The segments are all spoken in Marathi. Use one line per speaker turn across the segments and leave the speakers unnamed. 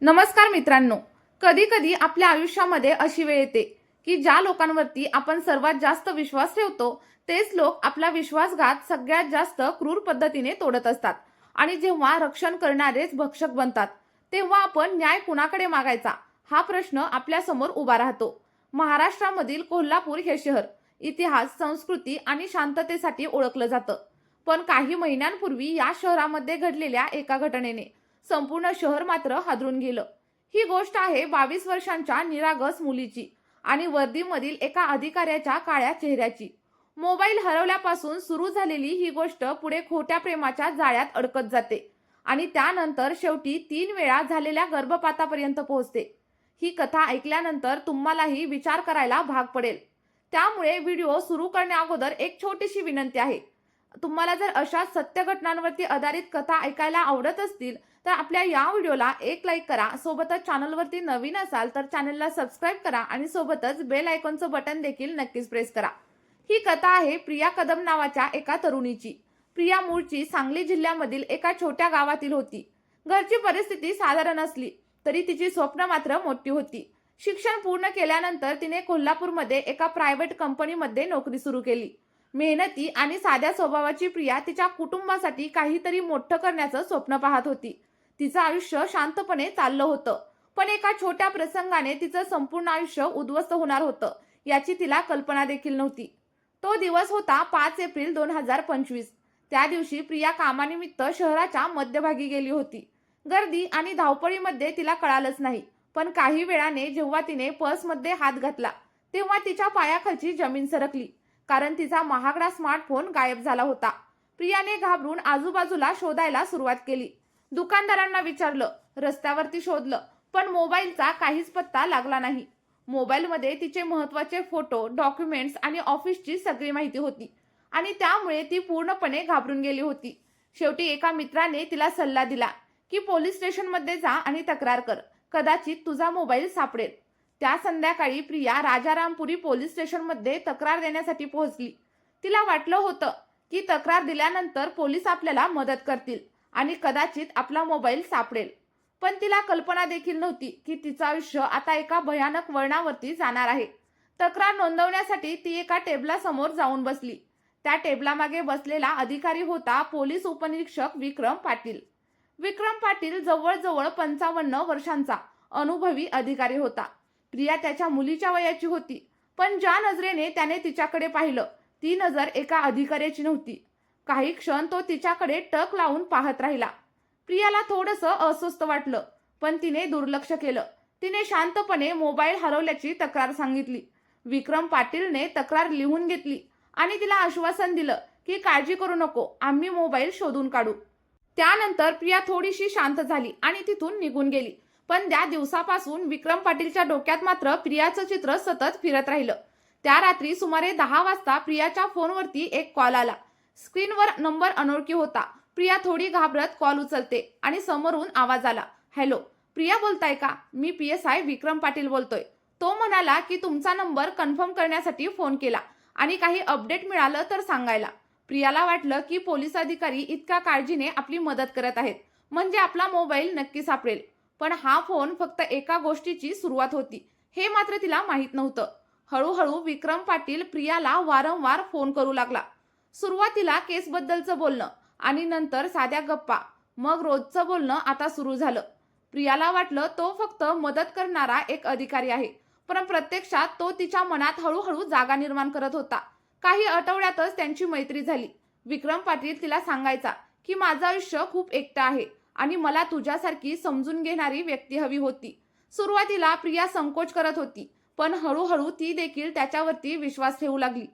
नमस्कार मित्रांनो. कधी कधी आपल्या आयुष्यामध्ये अशी वेळ येते की ज्या लोकांवरती आपण सर्वात जास्त विश्वास ठेवतो तेच लोक आपला विश्वासघात सगळ्यात जास्त क्रूर पद्धतीने तोडत असतात. आणि जेव्हा रक्षण करणारेच भक्षक बनतात तेव्हा आपण न्याय कुणाकडे मागायचा हा प्रश्न आपल्या समोर उभा राहतो. महाराष्ट्रामधील कोल्हापूर हे शहर इतिहास, संस्कृती आणि शांततेसाठी ओळखलं जातं. पण काही महिन्यांपूर्वी या शहरामध्ये घडलेल्या एका घटनेने संपूर्ण शहर मात्र हादरून गेलं. ही गोष्ट आहे 22 वर्षांच्या निरागस मुलीची आणि वर्दीमधील एका अधिकाऱ्याच्या काळ्या चेहऱ्याची. मोबाईल हरवल्यापासून सुरू झालेली ही गोष्ट पुढे खोट्या प्रेमाच्या जाळ्यात अडकत जाते आणि त्यानंतर शेवटी 3 वेळा झालेल्या गर्भपातापर्यंत पोहोचते. ही कथा ऐकल्यानंतर तुम्हालाही विचार करायला भाग पडेल. त्यामुळे व्हिडिओ सुरू करण्याअगोदर एक छोटीशी विनंती आहे. तुम्हाला जर अशा सत्य घटनांवरती आधारित कथा ऐकायला आवडत असतील तर आपल्या या व्हिडिओला एक लाईक करा. सोबतच चॅनलवरती नवीन असाल तर चॅनलला सबस्क्राईब करा आणि सोबतच बेल आयकॉनचं बटन देखील नक्कीच प्रेस करा. ही कथा आहे प्रिया कदम नावाच्या एका तरुणीची. प्रिया मूळची सांगली जिल्ह्यामधील एका छोट्या गावातील होती. घरची परिस्थिती साधारण असली तरी तिची स्वप्न मात्र मोठी होती. शिक्षण पूर्ण केल्यानंतर तिने कोल्हापूरमध्ये एका प्रायव्हेट कंपनीमध्ये नोकरी सुरू केली. मेहनती आणि साध्या स्वभावाची प्रिया तिच्या कुटुंबासाठी काहीतरी मोठं करण्याचं स्वप्न पाहत होती. तिचं आयुष्य शांतपणे चाललं होतं, पण एका छोट्या प्रसंगाने तिचं संपूर्ण आयुष्य उद्ध्वस्त होणार होतं याची तिला कल्पना देखील नव्हती. तो दिवस होता 5 एप्रिल 2025. त्या दिवशी प्रिया कामानिमित्त शहराच्या मध्यभागी गेली होती. गर्दी आणि धावपळीमध्ये तिला कळालंच नाही, पण काही वेळाने जेव्हा तिने पर्समध्ये हात घातला तेव्हा तिच्या पायाखालची जमीन सरकली, कारण तिचा महागडा स्मार्टफोन गायब झाला होता. प्रियाने घाबरून आजूबाजूला शोधायला सुरुवात केली. दुकानदारांना विचारलं, रस्त्यावरती शोधलं, पण मोबाईलचा काहीच पत्ता लागला नाही. मोबाईलमध्ये तिचे महत्त्वाचे फोटो, डॉक्युमेंट्स आणि ऑफिसची सगळी माहिती होती आणि त्यामुळे ती पूर्णपणे घाबरून गेली होती. शेवटी एका मित्राने तिला सल्ला दिला की पोलीस स्टेशनमध्ये जा आणि तक्रार कर, कदाचित तुझा मोबाईल सापडेल. त्या संध्याकाळी प्रिया राजारामपुरी पोलीस स्टेशनमध्ये तक्रार देण्यासाठी पोहोचली. तिला वाटलं होतं की तक्रार दिल्यानंतर पोलीस आपल्याला मदत करतील आणि कदाचित आपला मोबाईल सापडेल. पण तिला कल्पना देखील नव्हती की तिचं आयुष्य आता एका भयानक वळणावरती जाणार आहे. तक्रार नोंदवण्यासाठी ती एका टेबलासमोर जाऊन बसली. त्या टेबलामागे बसलेला अधिकारी होता पोलीस उपनिरीक्षक विक्रम पाटील. विक्रम पाटील जवळजवळ 55 वर्षांचा अनुभवी अधिकारी होता. प्रिया त्याच्या मुलीच्या वयाची होती, पण ज्या नजरेने त्याने तिच्याकडे पाहिलं ती नजर एका अधिकाऱ्याची नव्हती. काही क्षण तो तिच्याकडे टक लावून पाहत राहिला. प्रियाला थोडंसं अस्वस्थ वाटलं, पण तिने दुर्लक्ष केलं. तिने शांतपणे मोबाईल हरवल्याची तक्रार सांगितली. विक्रम पाटीलने तक्रार लिहून घेतली आणि तिला आश्वासन दिलं की काळजी करू नको, आम्ही मोबाईल शोधून काढू. त्यानंतर प्रिया थोडीशी शांत झाली आणि तिथून निघून गेली. पण त्या दिवसापासून विक्रम पाटीलच्या डोक्यात मात्र प्रियाचं चित्र सतत फिरत राहिलं. त्या रात्री सुमारे 10 वाजता प्रियाच्या फोनवरती एक कॉल आला. स्क्रीनवर नंबर अनोळखी होता. प्रिया थोडी घाबरत कॉल उचलते आणि समोरून आवाज आला, हॅलो, प्रिया बोलताय का? मी PSI विक्रम पाटील बोलतोय. तो म्हणाला की तुमचा नंबर कन्फर्म करण्यासाठी फोन केला आणि काही अपडेट मिळालं तर सांगायला. प्रियाला वाटलं की पोलीस अधिकारी इतक्या काळजीने आपली मदत करत आहेत, म्हणजे आपला मोबाईल नक्की सापडेल. पण हा फोन फक्त एका गोष्टीची सुरुवात होती हे मात्र तिला माहीत नव्हतं. हळूहळू विक्रम पाटील प्रियाला वारंवार फोन करू लागला. सुरुवातीला केसबद्दलचं बोलणं आणि नंतर साध्या गप्पा, मग रोजचं बोलणं आता सुरू झालं. प्रियाला वाटलं तो फक्त मदत करणारा एक अधिकारी आहे, पण प्रत्यक्षात तो तिच्या मनात हळूहळू जागा निर्माण करत होता. काही आठवड्यातच त्यांची मैत्री झाली. विक्रम पाटील तिला सांगायचा की माझं आयुष्य खूप एकटं आहे आणि मला तुझ्यासारखी समजून घेणारी व्यक्ती हवी होती. सुरुवातीला प्रिया संकोच करत होती, पण हळूहळू ती देखील त्याच्यावरती विश्वास ठेवू लागली.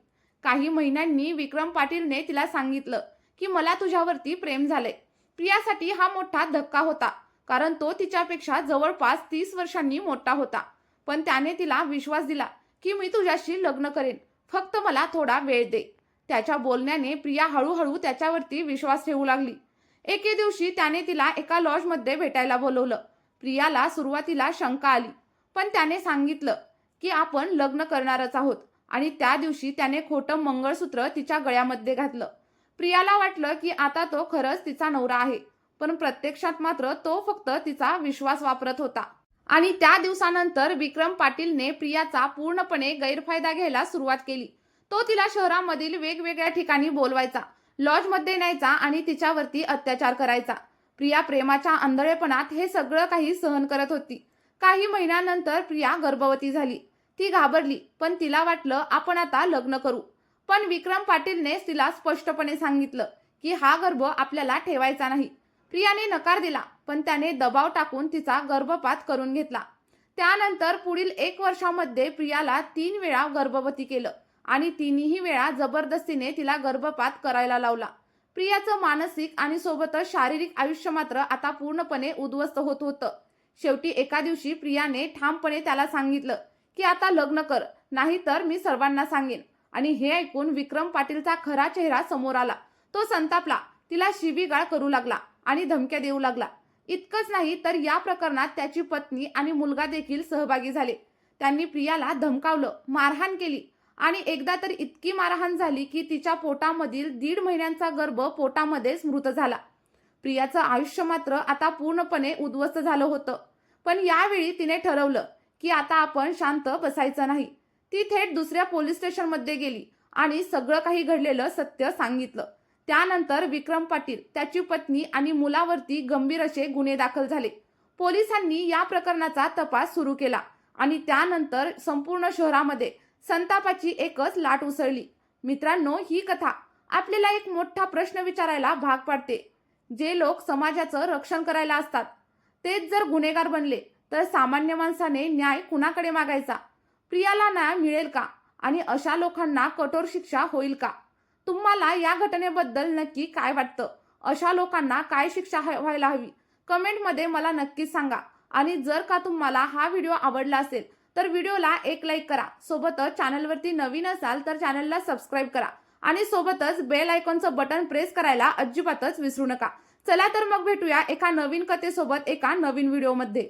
काही महिन्यांनी विक्रम पाटीलने तिला सांगितलं की मला तुझ्यावरती प्रेम झालंय. प्रियासाठी हा मोठा धक्का होता, कारण तो तिच्यापेक्षा जवळपास 30 वर्षांनी मोठा होता. पण त्याने तिला विश्वास दिला की मी तुझ्याशी लग्न करेन, फक्त मला थोडा वेळ दे. त्याच्या बोलण्याने प्रिया हळूहळू त्याच्यावरती विश्वास ठेवू लागली. एके दिवशी त्याने तिला एका लॉजमध्ये भेटायला बोलवलं. प्रियाला सुरुवातीला शंका आली, पण त्याने सांगितलं की आपण लग्न करणारच आहोत आणि त्या दिवशी त्याने खोटं मंगळसूत्र तिच्या गळ्यामध्ये घातलं. प्रियाला वाटलं की आता तो खरंच तिचा नवरा आहे, पण प्रत्यक्षात मात्र तो फक्त तिचा विश्वास वापरत होता. आणि त्या दिवसानंतर विक्रम पाटीलने प्रियाचा पूर्णपणे गैरफायदा घ्यायला सुरुवात केली. तो तिला शहरामधील वेगवेगळ्या ठिकाणी बोलवायचा, लॉजमध्ये न्यायचा आणि तिच्यावरती अत्याचार करायचा. प्रिया प्रेमाच्या आंधळेपणात हे सगळं काही सहन करत होती. काही महिन्यानंतर प्रिया गर्भवती झाली. ती घाबरली, पण तिला वाटलं आपण आता लग्न करू. पण विक्रम पाटीलने तिला स्पष्टपणे सांगितलं की हा गर्भ आपल्याला ठेवायचा नाही. प्रियाने नकार दिला, पण त्याने दबाव टाकून तिचा गर्भपात करून घेतला. त्यानंतर पुढील 1 वर्षामध्ये प्रियाला 3 वेळा गर्भवती केलं आणि तिन्ही वेळा जबरदस्तीने तिला गर्भपात करायला लावला. प्रियाचं मानसिक आणि सोबतच शारीरिक आयुष्य मात्र आता पूर्णपणे उद्ध्वस्त होत होतं. शेवटी एका दिवशी प्रियाने ठामपणे त्याला सांगितलं की आता लग्न कर, नाहीतर मी सर्वांना सांगेन. आणि हे ऐकून विक्रम पाटीलचा खरा चेहरा समोर आला. तो संतापला, तिला शिवीगाळ करू लागला आणि धमक्या देऊ लागला. इतकंच नाही तर या प्रकरणात त्याची पत्नी आणि मुलगा देखील सहभागी झाले. त्यांनी प्रियाला धमकावलं, मारहाण केली आणि एकदा तर इतकी मारहाण झाली की तिच्या पोटामधील 1.5 महिन्यांचा गर्भ पोटामध्येच मृत झाला. प्रियाचं आयुष्य मात्र आता पूर्णपणे उद्ध्वस्त झालं होतं. पण यावेळी तिने ठरवलं की आता आपण शांत बसायचं नाही. ती थेट दुसऱ्या पोलीस स्टेशनमध्ये गेली आणि सगळं काही घडलेलं सत्य सांगितलं. त्यानंतर विक्रम पाटील, त्याची पत्नी आणि मुलावरती गंभीर असे गुन्हे दाखल झाले. पोलिसांनी या प्रकरणाचा तपास सुरू केला आणि त्यानंतर संपूर्ण शहरामध्ये संतापाची एकच लाट उसळली. मित्रांनो, ही कथा आपल्याला एक मोठा प्रश्न विचारायला भाग पाडते. जे लोक समाजाचं रक्षण करायला असतात तेच जर गुन्हेगार बनले तर सामान्य माणसाने न्याय कुणाकडे मागायचा? प्रियाला न्याय मिळेल का? आणि अशा लोकांना कठोर शिक्षा होईल का? तुम्हाला या घटनेबद्दल नक्की काय वाटतं? अशा लोकांना काय शिक्षा व्हायला हवी? कमेंटमध्ये मला नक्की सांगा. आणि जर का तुम्हाला हा व्हिडिओ आवडला असेल तर व्हिडिओला एक लाईक करा. सोबतच चॅनलवरती नवीन असाल तर चॅनलला सबस्क्राईब करा आणि सोबतच बेल आयकॉनचं बटन प्रेस करायला अजिबातच विसरू नका. चला तर मग भेटूया एका नवीन कथेसोबत एका नवीन व्हिडिओमध्ये.